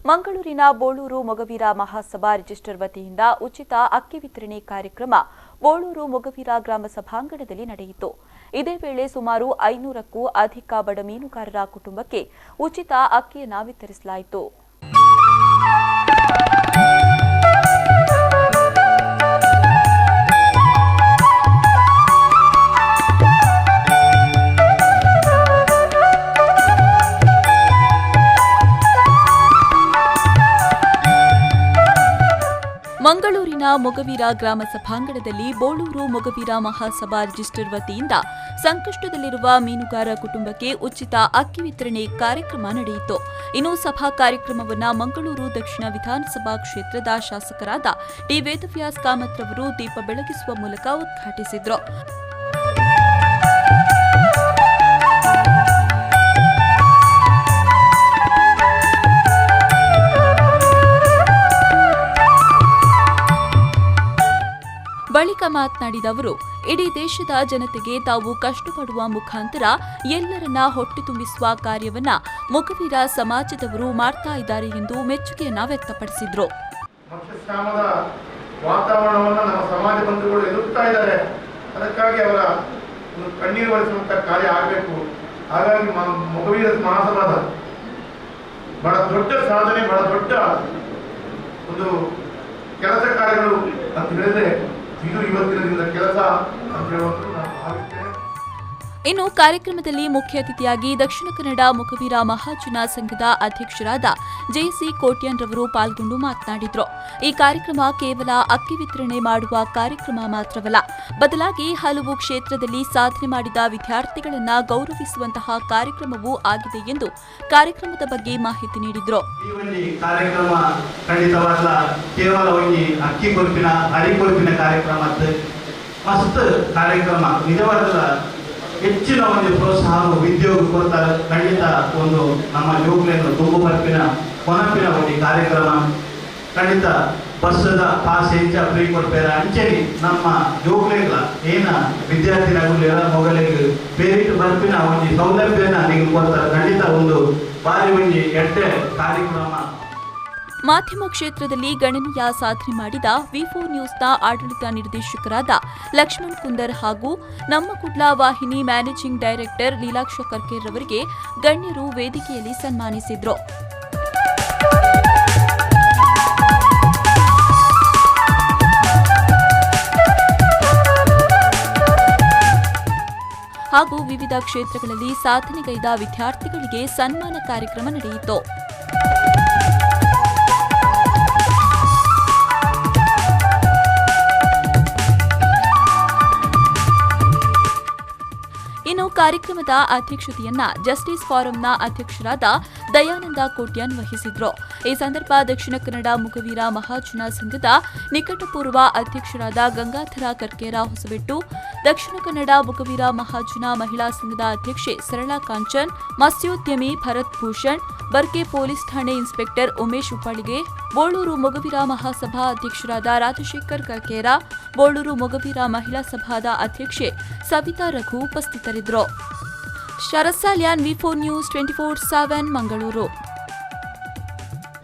ಮಂಗಳೂರಿನ ಬೋಳೂರು ಮೊಗವೀರ ಮಹಾಸಭಾ ರಿಜಿಸ್ಟರ್ ವತಿಯಿಂದ ಉಚಿತ ಅಕ್ಕಿ ವಿತರಣೆ ಕಾರ್ಯಕ್ರಮ ಬೋಳೂರು ಮೊಗವೀರ ಗ್ರಾಮ ಸಭಾಂಗಣದಲ್ಲಿ ನಡೆಯಿತು. ಇದೇ ವೇಳೆ ಸುಮಾರು 500ಕ್ಕೂ ಅಧಿಕ ಬಡ ಮೀನುಗಾರರ ಕುಟುಂಬಕ್ಕೆ ಉಚಿತ ಅಕ್ಕಿಯನ್ನು ವಿತರಿಸಲಾಯಿತು. ಮಂಗಳೂರಿನ ಮೊಗವೀರ ಗ್ರಾಮ ಸಭಾಂಗಣದಲ್ಲಿ ಬೋಳೂರು ಮೊಗವೀರ ಮಹಾಸಭಾ ರಿಜಿಸ್ಟರ್ ವತಿಯಿಂದ ಸಂಕಷ್ಟದಲ್ಲಿರುವ ಮೀನುಗಾರ ಕುಟುಂಬಕ್ಕೆ ಉಚಿತ ಅಕ್ಕಿ ವಿತರಣೆ ಕಾರ್ಯಕ್ರಮ ನಡೆಯಿತು. ಇನ್ನು ಸಭಾ ಕಾರ್ಯಕ್ರಮವನ್ನು ಮಂಗಳೂರು ದಕ್ಷಿಣ ವಿಧಾನಸಭಾ ಕ್ಷೇತ್ರದ ಶಾಸಕರಾದ ಟಿ ವೇದವ್ಯಾಸ್ ಕಾಮತ್ ರವರು ದೀಪ ಬೆಳಗಿಸುವ ಮೂಲಕ ಉದ್ಘಾಟಿಸಿದರು. ಬಳಿಕ ಮಾತನಾಡಿದ ಅವರು, ಇಡೀ ದೇಶದ ಜನತೆಗೆ ತಾವು ಕಷ್ಟಪಡುವ ಮುಖಾಂತರ ಎಲ್ಲರನ್ನ ಹೊಟ್ಟೆ ತುಂಬಿಸುವ ಕಾರ್ಯವನ್ನ ಮೊಗವೀರ ಸಮಾಜದವರು ಮಾಡ್ತಾ ಇದ್ದಾರೆ ಎಂದು ಮೆಚ್ಚುಗೆಯನ್ನ ವ್ಯಕ್ತಪಡಿಸಿದರು. ವಾತಾವರಣವನ್ನು ನಮ್ಮ ಸಮಾಜ ಬಂಧುಗಳು ಎದುರುತ್ತಾ ಇದ್ದಾರೆ, ಅದಕ್ಕಾಗಿ ಅವರ ಕಣ್ಣೀರು ಒರೆಸುವಂತ ಕಾರ್ಯ ಆಗಬೇಕು. ಹಾಗಾಗಿ ಮೊಗವೀರ ಮಹಾಸಭಾದ ಬಹಳ ದೊಡ್ಡ ಸಾಧನೆ, ಬಹಳ ದೊಡ್ಡ ಒಂದು ಕೆಲಸ ಕಾರ್ಯಗಳು ಅಂತ ಹೇಳಿದ್ರೆ ಇದು ಇವತ್ತಿನ ದಿನದ ಕೆಲಸ ಅಂತ ಹೇಳುವಂತ ನಾನು ಭಾವಿಸ್ತೇನೆ. ಇನ್ನು ಕಾರ್ಯಕ್ರಮದಲ್ಲಿ ಮುಖ್ಯ ಅತಿಥಿಯಾಗಿ ದಕ್ಷಿಣ ಕನ್ನಡ ಮೊಗವೀರ ಮಹಾಜನ ಸಂಘದ ಅಧ್ಯಕ್ಷರಾದ ಜೆಸಿ ಕೋಟ್ಯಾನ್ ರವರು ಪಾಲ್ಗೊಂಡು ಮಾತನಾಡಿದರು. ಈ ಕಾರ್ಯಕ್ರಮ ಕೇವಲ ಅಕ್ಕಿ ವಿತರಣೆ ಮಾಡುವ ಕಾರ್ಯಕ್ರಮ ಮಾತ್ರವಲ್ಲ, ಬದಲಾಗಿ ಹಲವು ಕ್ಷೇತ್ರದಲ್ಲಿ ಸಾಧನೆ ಮಾಡಿದ ವಿದ್ಯಾರ್ಥಿಗಳನ್ನು ಗೌರವಿಸುವಂತಹ ಕಾರ್ಯಕ್ರಮವೂ ಆಗಿದೆ ಎಂದು ಕಾರ್ಯಕ್ರಮದ ಬಗ್ಗೆ ಮಾಹಿತಿ ನೀಡಿದರು. ಈ ಕಾರ್ಯಕ್ರಮ ಖಂಡಿತವಾದ ಕೇವಲ ಅಕ್ಕಿ ಕೊರಪಿನ ಅಡಿ ಕೊರಪಿನ ಕಾರ್ಯಕ್ರಮ ಮಸ್ತ್ ಕಾರ್ಯಕ್ರಮ, ನಿಜವಾದ ಹೆಚ್ಚಿನ ಒಂದು ಪ್ರೋತ್ಸಾಹ ಉದ್ಯೋಗ ಕೊಡ್ತಾರೆ. ಖಂಡಿತ ಒಂದು ನಮ್ಮ ಜೋಗ್ಲೆಯನ್ನು ತುಂಬು ಬರ್ಪಿನ ಕೊನಪಿನ ಒಂದು ಕಾರ್ಯಕ್ರಮ ಖಂಡಿತ ಬಸ್ಸದ ಪಾಸ್ ಹೆಚ್ಚ ಫ್ರೀ ಕೊಡ್ತಾರೆ. ಅಂಚೆನಿ ನಮ್ಮ ಜೋಗ್ಲೆಗಳ ಏನ ವಿದ್ಯಾರ್ಥಿಗಳ ಮೊಗಲಿಗೆ ಬೇರೆ ಬರ್ಪಿನ ಒಂದು ಸೌಲಭ್ಯನ ನೀವು ಕೊಡ್ತಾರೆ. ಖಂಡಿತ ಒಂದು ಬಾರಿ ಒಂದು ಎಡ್ಡೆ ಕಾರ್ಯಕ್ರಮ. ಮಾಧ್ಯಮ ಕ್ಷೇತ್ರದಲ್ಲಿ ಗಣನೀಯ ಸಾಧನೆ ಮಾಡಿದ ವಿ4 ನ್ಯೂಸ್ನ ಆಡಳಿತ ನಿರ್ದೇಶಕರಾದ ಲಕ್ಷ್ಮಣ್ ಕುಂದರ್ ಹಾಗೂ ನಮ್ಮ ಕುಡ್ಲಾ ವಾಹಿನಿ ಮ್ಯಾನೇಜಿಂಗ್ ಡೈರೆಕ್ಟರ್ ಲೀಲಾಕ್ಷ ಕರ್ಕೇರ್ ಅವರಿಗೆ ಗಣ್ಯರು ವೇದಿಕೆಯಲ್ಲಿ ಸನ್ಮಾನಿಸಿದರು. ಹಾಗೂ ವಿವಿಧ ಕ್ಷೇತ್ರಗಳಲ್ಲಿ ಸಾಧನೆಗೈದ ವಿದ್ಯಾರ್ಥಿಗಳಿಗೆ ಸನ್ಮಾನ ಕಾರ್ಯಕ್ರಮ ನಡೆಯಿತು. ಇನ್ನು ಕಾರ್ಯಕ್ರಮದ ಅಧ್ಯಕ್ಷತೆಯನ್ನ ಜಸ್ಟಿಸ್ ಫಾರಂನ ಅಧ್ಯಕ್ಷರಾದ ದಯಾನಂದ ಕೋಟ್ಯಾನ್ ವಹಿಸಿದ್ರು. ಈ ಸಂದರ್ಭ ದಕ್ಷಿಣ ಕನ್ನಡ ಮೊಗವೀರ ಮಹಾಜನ ಸಂಘದ ನಿಕಟಪೂರ್ವ ಅಧ್ಯಕ್ಷರಾದ ಗಂಗಾಧರ ಕರ್ಕೇರ ಹೊಸಬೆಟ್ಟು, ದಕ್ಷಿಣ ಕನ್ನಡ ಮೊಗವೀರ ಮಹಾಜನ ಮಹಿಳಾ ಸಂಘದ ಅಧ್ಯಕ್ಷೆ ಸರಳಾ ಕಾಂಚನ್, ಮತ್ಸ್ಯೋದ್ಯಮಿ ಭರತ್ ಭೂಷಣ್, ಬರ್ಕೆ ಪೊಲೀಸ್ ಠಾಣೆ ಇನ್ಸ್ಪೆಕ್ಟರ್ ಉಮೇಶ್ ಉಪ್ಪಾಳಿಗೆ, ಬೋಳೂರು ಮೊಗವೀರ ಮಹಾಸಭಾ ಅಧ್ಯಕ್ಷರಾದ ರಾಜಶೇಖರ್ ಕರ್ಕೇರ, ಬೋಳೂರು ಮೊಗವೀರ ಮಹಿಳಾ ಸಭಾದ ಅಧ್ಯಕ್ಷೆ ಸವಿತಾ ರಘು ಉಪಸ್ಥಿತರಿದ್ದರು. ಶರತ್ ಸಾಲ್ಯಾನ್, ವಿ4 ನ್ಯೂಸ್ 24/7 ಮಂಗಳೂರು.